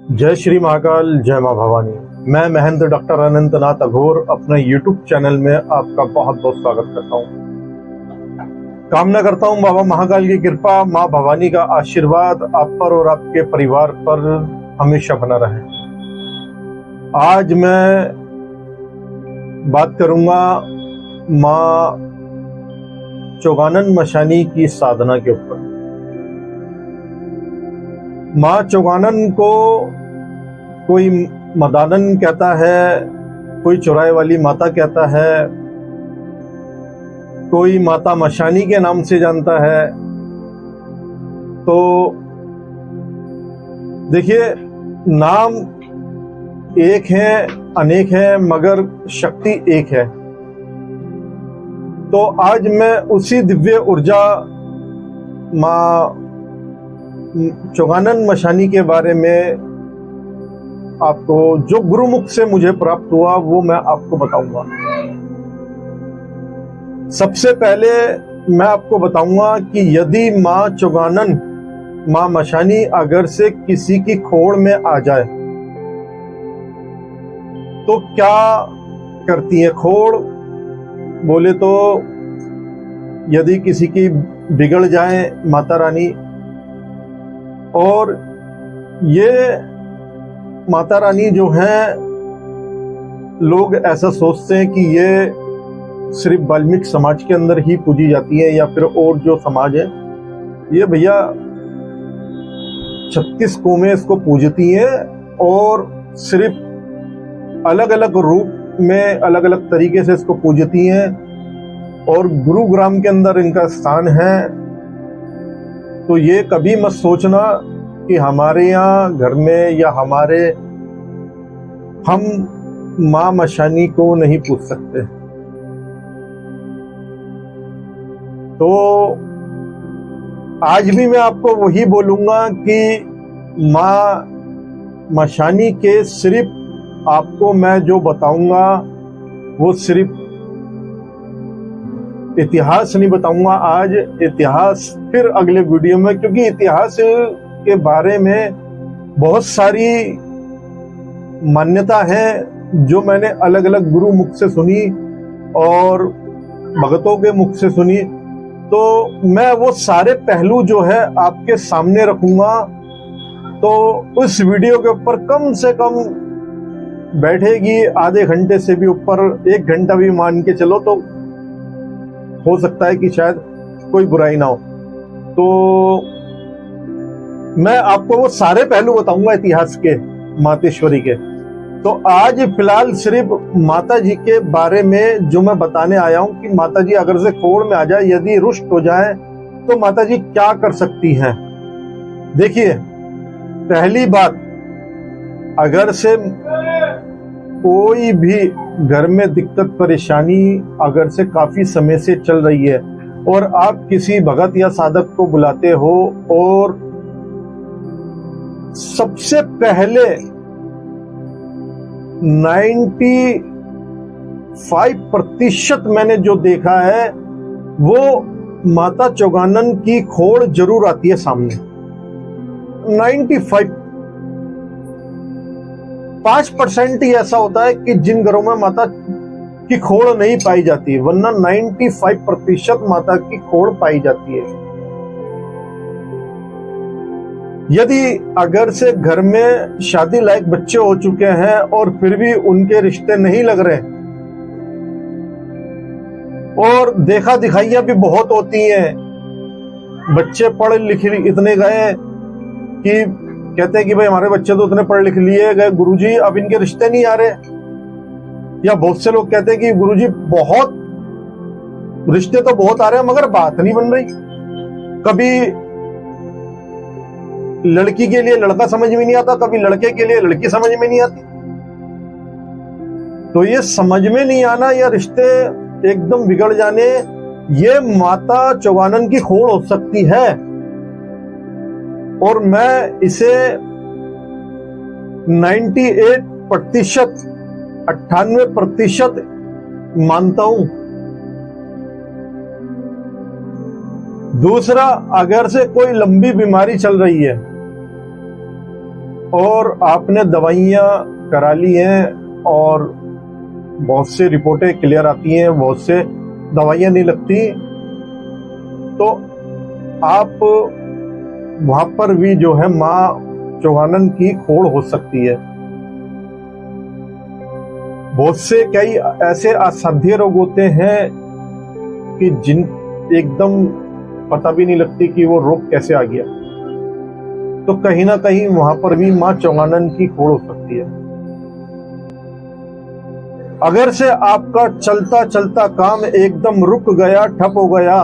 जय श्री महाकाल, जय मां भवानी। मैं महंत डॉक्टर अनंतनाथ अघोर अपने YouTube चैनल में आपका बहुत बहुत स्वागत करता हूं। कामना करता हूं बाबा महाकाल की कृपा, मां भवानी का आशीर्वाद आप पर और आपके परिवार पर हमेशा बना रहे। आज मैं बात करूंगा मां चौगानन मशानी की साधना के ऊपर। मां चौगानन को कोई मदानन कहता है, कोई चौराहे वाली माता कहता है, कोई माता मशानी के नाम से जानता है। तो देखिए, नाम एक है, अनेक है, मगर शक्ति एक है। तो आज मैं उसी दिव्य ऊर्जा मां चौगानन मशानी के बारे में आपको, जो गुरुमुख से मुझे प्राप्त हुआ, वो मैं आपको बताऊंगा। सबसे पहले मैं आपको बताऊंगा कि यदि मां चौगानन, मां मशानी अगर से किसी की खोड़ में आ जाए तो क्या करती है। खोड़ बोले तो यदि किसी की बिगड़ जाए माता रानी, और ये माता रानी जो है, लोग ऐसा सोचते हैं कि ये सिर्फ वाल्मीकि समाज के अंदर ही पूजी जाती है या फिर और जो समाज है, ये भैया 36 कौमें इसको पूजती हैं और सिर्फ अलग अलग रूप में अलग अलग तरीके से इसको पूजती हैं। और गुरुग्राम के अंदर इनका स्थान है। तो ये कभी मत सोचना कि हमारे यहाँ घर में या हम मां मशानी को नहीं पूछ सकते। तो आज भी मैं आपको वही बोलूंगा कि मां मशानी के सिर्फ आपको मैं जो बताऊंगा वो सिर्फ इतिहास नहीं बताऊंगा। आज इतिहास फिर अगले वीडियो में, क्योंकि इतिहास के बारे में बहुत सारी मान्यता है जो मैंने अलग अलग गुरु मुख से सुनी और भगतों के मुख से सुनी। तो मैं वो सारे पहलू जो है आपके सामने रखूंगा। तो उस वीडियो के ऊपर कम से कम बैठेगी आधे घंटे से भी ऊपर, 1 घंटा भी मान के चलो, तो हो सकता है कि शायद कोई बुराई ना हो। तो मैं आपको वो सारे पहलू बताऊंगा इतिहास के, मातेश्वरी के। तो आज फिलहाल सिर्फ माता जी के बारे में जो मैं बताने आया हूं कि माता जी अगर से खोड़ में आ जाए, यदि रुष्ट हो जाए, तो माता जी क्या कर सकती हैं। देखिए, पहली बात, अगर से कोई भी घर में दिक्कत परेशानी अगर से काफी समय से चल रही है और आप किसी भगत या साधक को बुलाते हो, और सबसे पहले 95% मैंने जो देखा है वो माता चौगानन की खोड़ जरूर आती है सामने। 5% ही ऐसा होता है कि जिन घरों में माता की खोड़ नहीं पाई जाती, वरना 95% माता की खोड़ पाई जाती है। यदि अगर से घर में शादी लायक बच्चे हो चुके हैं और फिर भी उनके रिश्ते नहीं लग रहे, और देखा दिखाइयां भी बहुत होती हैं, बच्चे पढ़े लिखे इतने गए कि कहते हैं कि भाई हमारे बच्चे तो इतने पढ़ लिख लिए गए गुरुजी, अब इनके रिश्ते नहीं आ रहे। या बहुत से लोग कहते हैं कि गुरुजी बहुत रिश्ते तो बहुत आ रहे हैं मगर बात नहीं बन रही। कभी लड़की के लिए लड़का समझ में नहीं आता, कभी लड़के के लिए लड़की समझ में नहीं आती। तो ये समझ में नहीं आना या रिश्ते एकदम बिगड़ जाने, ये माता चौगानन की खोड़ हो सकती है। और मैं इसे 98% मानता हूं। दूसरा, अगर से कोई लंबी बीमारी चल रही है और आपने दवाइयाँ करा ली हैं और बहुत से रिपोर्टें क्लियर आती हैं, बहुत से दवाइयाँ नहीं लगती, तो आप वहां पर भी जो है माँ चौगानन की खोड़ हो सकती है। बहुत से कई ऐसे असाध्य रोग होते हैं कि जिन एकदम पता भी नहीं लगती कि वो रोग कैसे आ गया, तो कहीं ना कहीं वहां पर भी माँ चौगानन की खोड़ हो सकती है। अगर से आपका चलता चलता काम एकदम रुक गया, ठप हो गया,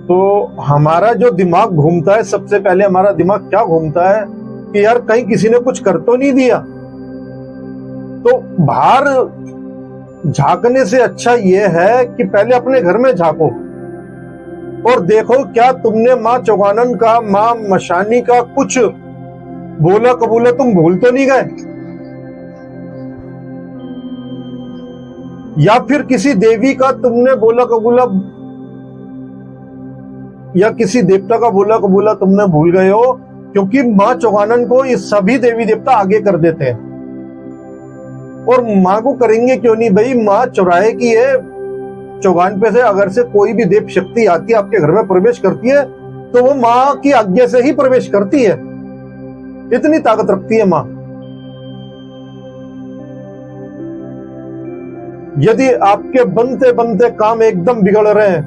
तो हमारा जो दिमाग घूमता है, सबसे पहले हमारा दिमाग क्या घूमता है कि यार कहीं किसी ने कुछ कर तो नहीं दिया। तो बाहर झांकने से अच्छा यह है कि पहले अपने घर में झांको और देखो क्या तुमने माँ चौगानन का, माँ मशानी का कुछ बोला कबूला तुम भूल तो नहीं गए, या फिर किसी देवी का तुमने बोला कबूला या किसी देवता का बोला कबूला तुमने भूल गए हो। क्योंकि माँ चौगानन को ये सभी देवी देवता आगे कर देते हैं, और माँ को करेंगे क्यों नहीं भाई, माँ चौराहे की है। चौगान पे से अगर से कोई भी देव शक्ति आती है, आपके घर में प्रवेश करती है, तो वो माँ की आज्ञा से ही प्रवेश करती है, इतनी ताकत रखती है माँ। यदि आपके बनते बनते काम एकदम बिगड़ रहे हैं,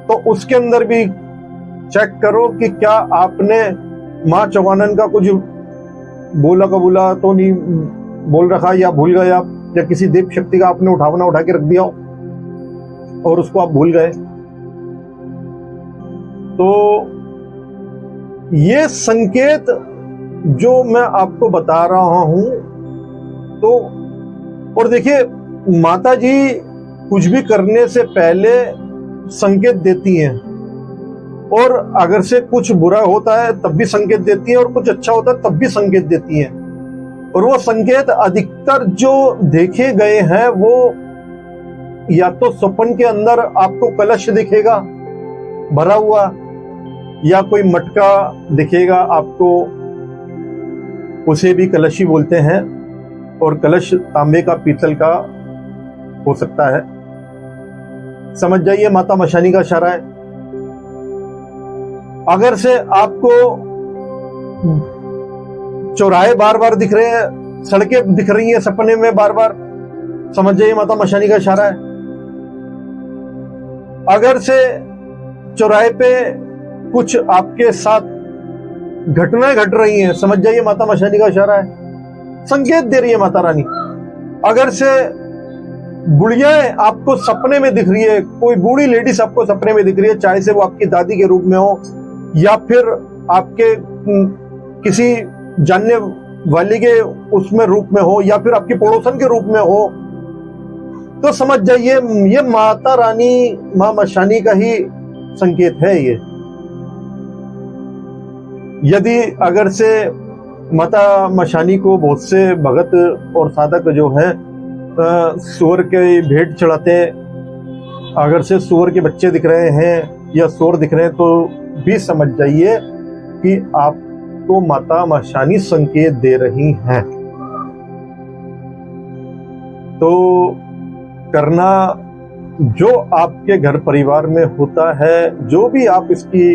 तो उसके अंदर भी चेक करो कि क्या आपने माँ चौगानन का कुछ बोला कबूला तो नहीं बोल रखा, या भूल गए आप, या किसी देव शक्ति का आपने उठा के रख दिया और उसको आप भूल गए। तो ये संकेत जो मैं आपको बता रहा हूं, तो और देखिए माता जी कुछ भी करने से पहले संकेत देती हैं, और अगर से कुछ बुरा होता है तब भी संकेत देती है, और कुछ अच्छा होता है तब भी संकेत देती हैं। और वो संकेत अधिकतर जो देखे गए हैं वो या तो स्वप्न के अंदर आपको कलश दिखेगा भरा हुआ, या कोई मटका दिखेगा आपको, उसे भी कलश ही बोलते हैं, और कलश तांबे का, पीतल का हो सकता है। समझ जाइए माता मशानी का इशारा है। अगर से आपको चौराहे बार बार दिख रहे हैं, सड़कें दिख रही हैं सपने में बार बार, समझ जाइए माता मशानी का इशारा है। अगर से चौराहे पे कुछ आपके साथ घटनाएं घट रही हैं, समझ जाइए माता मशानी का इशारा है, संकेत दे रही है माता रानी। अगर से बुढ़ियाएं आपको सपने में दिख रही है, कोई बूढ़ी लेडीज आपको सपने में दिख रही है, चाहे से वो आपकी दादी के रूप में हो या फिर आपके किसी जानने वाले के उसमें रूप में हो, या फिर आपकी पड़ोसन के रूप में हो, तो समझ जाइए ये माता रानी, मां मशानी का ही संकेत है ये। यदि अगर से माता मशानी को बहुत से भगत और साधक जो है सूअर के भेंट चढ़ाते हैं, अगर से सूअर के बच्चे दिख रहे हैं या सूअर दिख रहे हैं, तो भी समझ जाइए कि आपको माता मशानी संकेत दे रही हैं। तो करना जो आपके घर परिवार में होता है, जो भी आप इसकी,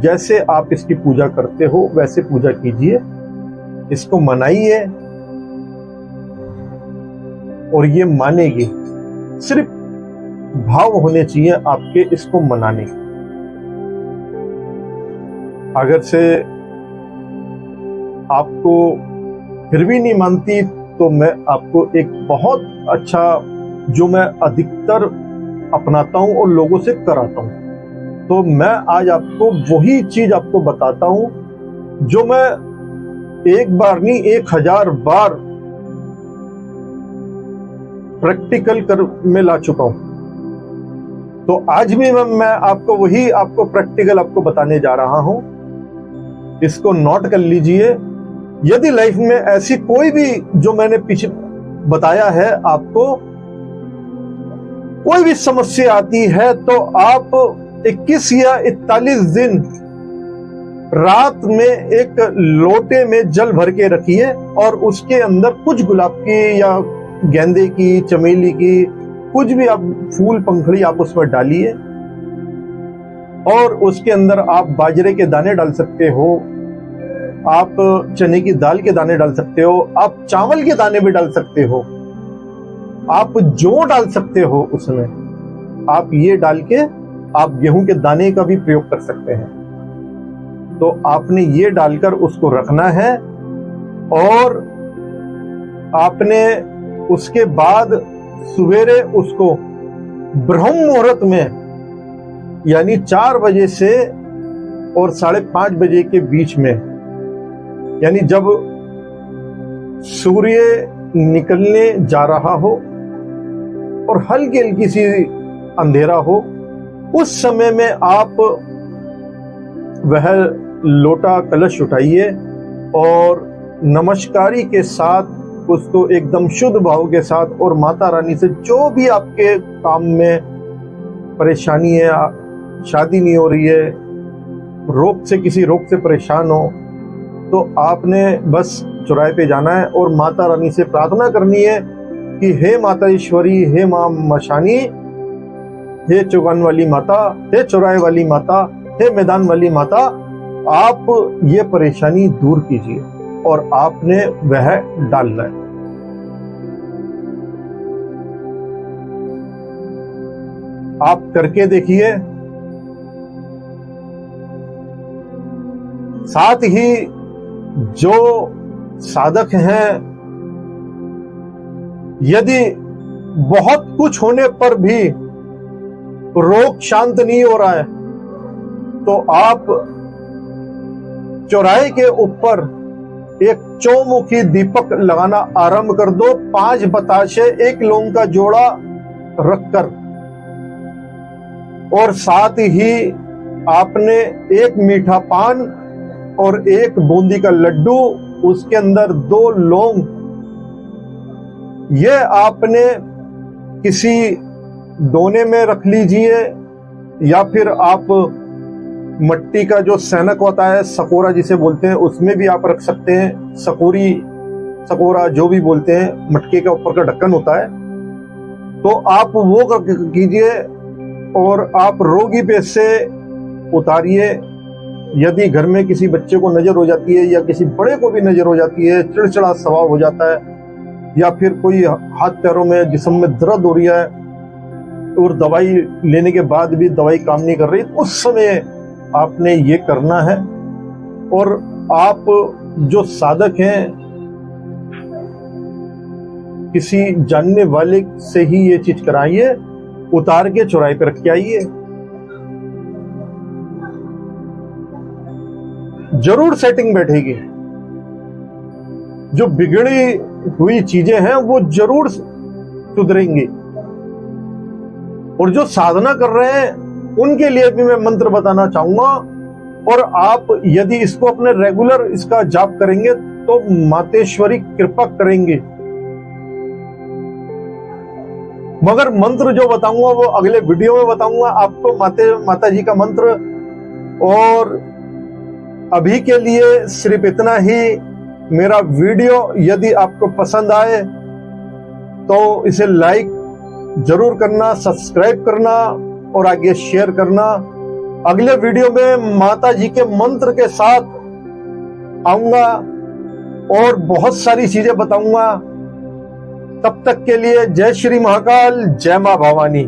जैसे आप इसकी पूजा करते हो वैसे पूजा कीजिए, इसको मनाइए, और ये मानेगी। सिर्फ भाव होने चाहिए आपके इसको मनाने के। अगर से आपको फिर भी नहीं मानती, तो मैं आपको एक बहुत अच्छा, जो मैं अधिकतर अपनाता हूं और लोगों से कराता हूं, तो मैं आज आपको वही चीज आपको बताता हूं जो मैं एक बार नहीं 1000 बार प्रैक्टिकल कर में ला चुका हूं। तो आज भी मैं आपको वही आपको प्रैक्टिकल आपको बताने जा रहा हूं। इसको नोट कर लीजिए। यदि लाइफ में ऐसी कोई भी जो मैंने पीछे बताया है आपको, कोई भी समस्या आती है, तो आप 21 या 41 दिन रात में एक लोटे में जल भर के रखिए और उसके अंदर कुछ गुलाब की या गेंदे की, चमेली की, कुछ भी आप फूल पंखड़ी आप उसमें डालिए और उसके अंदर आप बाजरे के दाने डाल सकते हो, आप चने की दाल के दाने डाल सकते हो, आप चावल के दाने भी डाल सकते हो, आप जौ डाल सकते हो उसमें, आप ये डाल के आप गेहूं के दाने का भी प्रयोग कर सकते हैं। तो आपने ये डालकर उसको रखना है और आपने उसके बाद सवेरे उसको ब्रह्म मुहूर्त में यानी 4 बजे से और 5:30 बजे के बीच में, यानी जब सूर्य निकलने जा रहा हो और हल्की हल्की सी अंधेरा हो, उस समय में आप वह लोटा कलश उठाइए और नमस्कारी के साथ उसको एकदम शुद्ध भाव के साथ और माता रानी से जो भी आपके काम में परेशानी है, शादी नहीं हो रही है, रोग से किसी रोग से परेशान हो, तो आपने बस चौराहे पे जाना है और माता रानी से प्रार्थना करनी है कि हे माता ईश्वरी, हे मां मशानी, हे चौगान वाली माता, हे चौराहे वाली माता, हे मैदान वाली माता, आप ये परेशानी दूर कीजिए और आपने वह डालना है। आप करके देखिए। साथ ही जो साधक हैं, यदि बहुत कुछ होने पर भी रोग शांत नहीं हो रहा है, तो आप चौराहे के ऊपर एक चौमुखी दीपक लगाना आरंभ कर दो, 5 बताशे, 1 लौंग का जोड़ा रखकर, और साथ ही आपने 1 मीठा पान और 1 बूंदी का लड्डू, उसके अंदर 2 लौंग, ये आपने किसी दोने में रख लीजिए या फिर आप मट्टी का जो सैनक होता है, सकोरा जिसे बोलते हैं, उसमें भी आप रख सकते हैं। सकोरी, सकोरा जो भी बोलते हैं, मटके का ऊपर का ढक्कन होता है, तो आप वो कीजिए और आप रोगी पे से उतारिए। यदि घर में किसी बच्चे को नजर हो जाती है या किसी बड़े को भी नजर हो जाती है, चिड़चिड़ा स्वभाव हो जाता है, या फिर कोई हाथ पैरों में जिस्म में दर्द हो रही है और दवाई लेने के बाद भी दवाई काम नहीं कर रही, उस समय आपने ये करना है। और आप जो साधक हैं, किसी जानने वाले से ही ये चीज कराइए, उतार के चौराहे पे रख के आइए। जरूर सेटिंग बैठेगी। जो बिगड़ी हुई चीजें हैं वो जरूर सुधरेंगी। और जो साधना कर रहे हैं उनके लिए भी मैं मंत्र बताना चाहूंगा, और आप यदि इसको अपने रेगुलर इसका जाप करेंगे तो मातेश्वरी कृपा करेंगे। मगर मंत्र जो बताऊंगा वो अगले वीडियो में बताऊंगा आपको, माता जी का मंत्र। और अभी के लिए सिर्फ इतना ही। मेरा वीडियो यदि आपको पसंद आए तो इसे लाइक जरूर करना, सब्सक्राइब करना और आगे शेयर करना। अगले वीडियो में माता जी के मंत्र के साथ आऊंगा और बहुत सारी चीजें बताऊंगा। तब तक के लिए जय श्री महाकाल, जय मां भवानी।